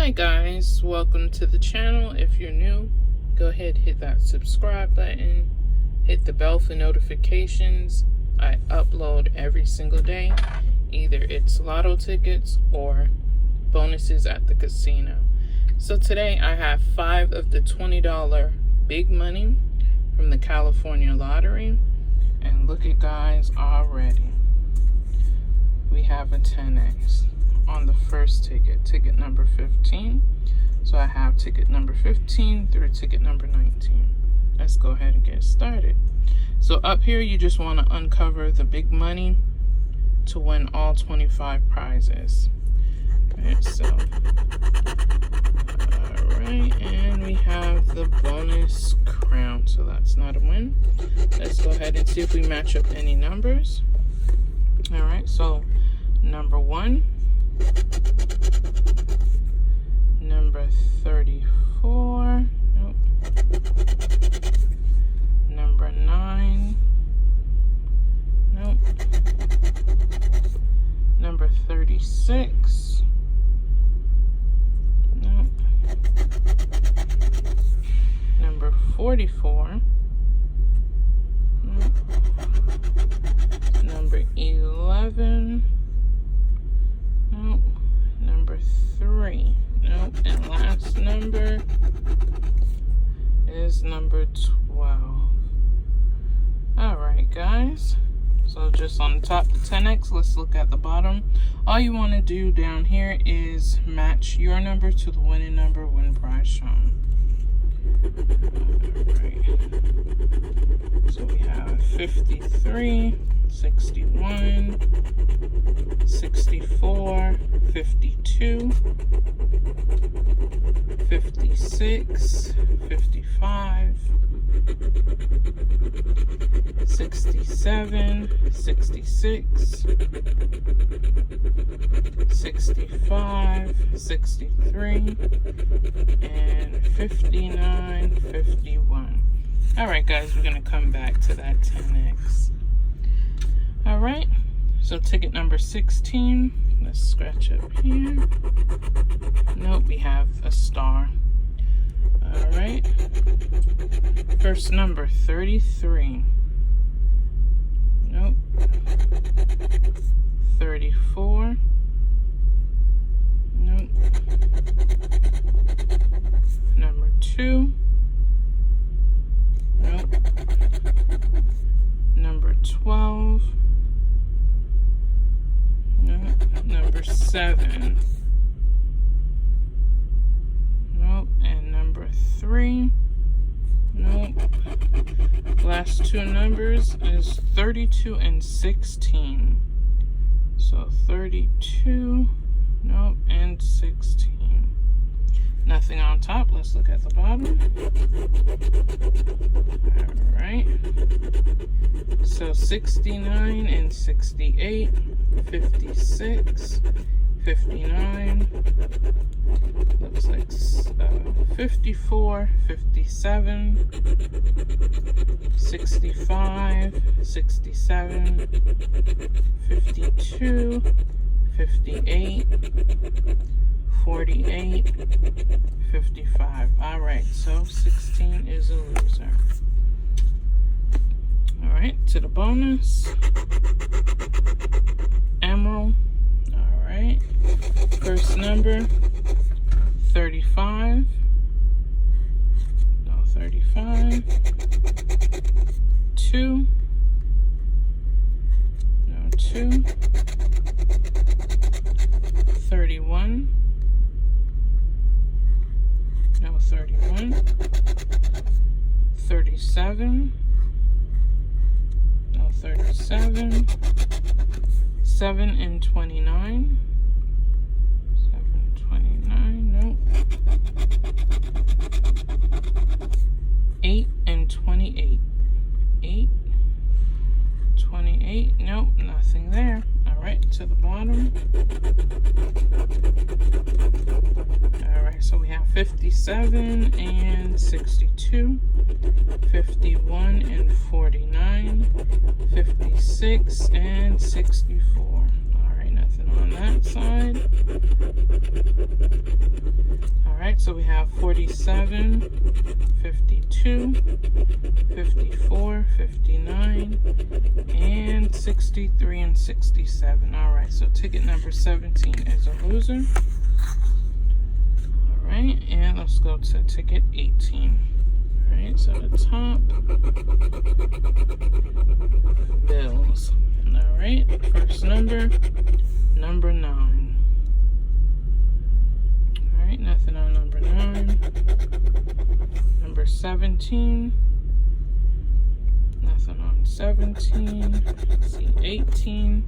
Hi guys, welcome to the channel. If you're new, go ahead, hit that subscribe button, hit the bell for notifications. I upload every single day. Either it's lotto tickets or bonuses at the casino. So today I have 5 of the $20 big money from the California lottery. And look at guys, already we have a 10x on the first ticket number 15. So I have ticket number 15 through ticket number 19. Let's go ahead and get started. So up here, you just want to uncover the big money to win all 25 prizes. Alright, so alright, and we have the bonus crown, so that's not a win. Let's go ahead and see if we match up any numbers. Alright, so number 1, number 34, nope. Number 9, nope. Number 36, nope. Number 44, nope. Number 11, nope. Number 3, nope. And last number is number 12. Alright guys, so just on the top, the 10x, let's look at the bottom. All you want to do down here is match your number to the winning number when prize shown. Alright, so we have 53, 61, 64, 52, 56, 55, 67, 66, 65, 63, and 59, 51. Alright guys, we're going to come back to that 10x. Alright, so ticket number 16, let's scratch up here. Nope, we have a star. Alright, first number 33. Nope. 34. Nope. Number 2. Nope. Number 12. Nope. Number 7. Nope. And number 3. Nope. Last two numbers is 32 and 16. So 32, nope, and 16. Nothing on top. Let's look at the bottom. Alright. So 69 and 68, 56, 59, looks like 54, 57, 65, 67, 52, 58, 48, 55. Alright, so 16 is a loser. Alright, to the bonus. Emerald. Alright, first number 35. No, 35. 2. No, 2. 31. No, 31. 37. No, 37. 7 and 29. 7, 29. Nope. 8 and 28. 8, 28, nope, nothing there. Alright, to the bottom. Alright, so we have 57 and 62, 51 and 49, 56 and 64. Alright, nothing Nothing on that side. All right, so we have 47, 52, 54, 59, and 63 and 67. All right, so ticket number 17 is a loser. All right, and let's go to ticket 18. All right, so the top, bills. All right, first number, number 9. All right, nothing on number 9. Number 17, nothing on 17. Let's see, 18,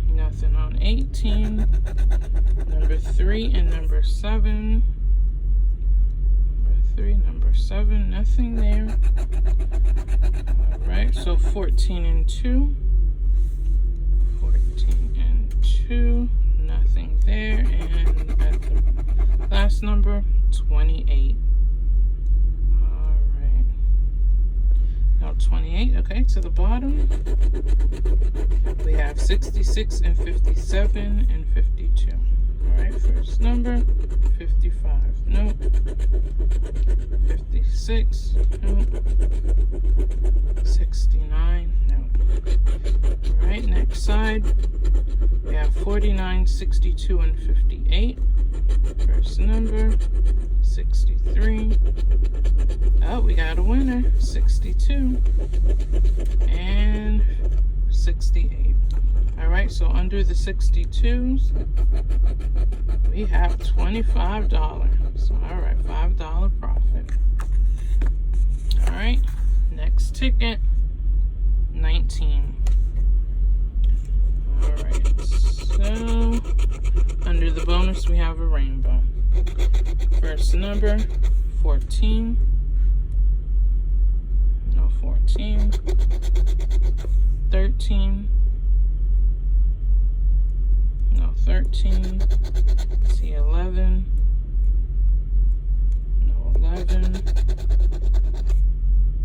nothing on 18. Number 3 and number 7. Number 3, number 7, nothing there. All right, so 14 and 2. 14 and 2, nothing there. And at the last number, 28. All right. Now 28, okay, to the bottom. We have 66 and 57 and 52. All right, first number, 55. Nope. 56. Nope. 69. Nope. All right, next side. We have 49, 62, and 58. First number, 63. Oh, we got a winner, 62 and 68. All right, so under the 62s, we have $25. All right, $5 profit. All right, next ticket, 19. All right, so under the bonus, we have a rainbow. First number, 14. No 14. 13. No 13. See 11. No 11.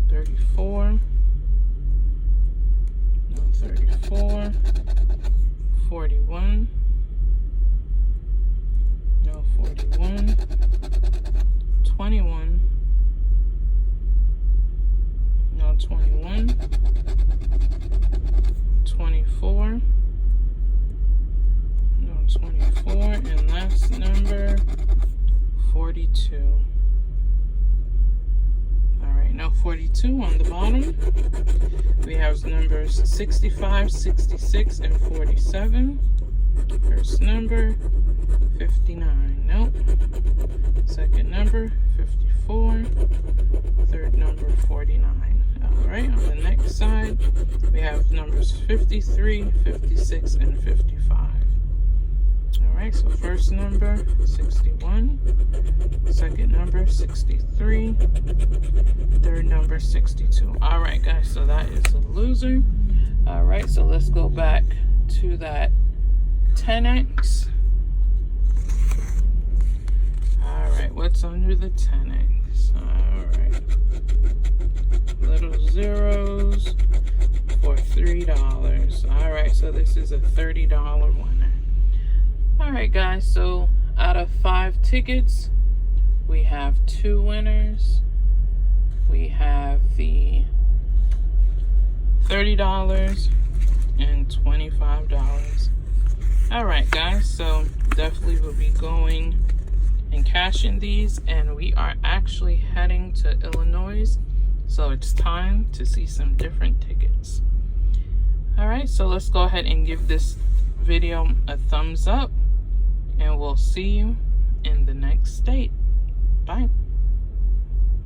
34. No 34. 41. No 41. 21. No 21. 24. No 24. And last number, 42. All right, now 42 on the bottom. We have numbers 65, 66, and 47. First number, 59. Nope. Second number, 54. Third number, 49. All right, on the next side, we have numbers 53, 56, and 55. All right, so first number, 61. Second number, 63. Third number, 62. All right, guys, so that is a loser. All right, so let's go back to that 10X. All right, what's under the 10X? All right. Little zeros for $3. All right, so this is a $30 winner. All right, guys, so out of 5 tickets, we have 2 winners. We have the $30 and $25. All right, guys, so definitely will be going and cashing these, and we are actually heading to Illinois, so it's time to see some different tickets. All right, so let's go ahead and give this video a thumbs up, and we'll see you in the next state. Bye.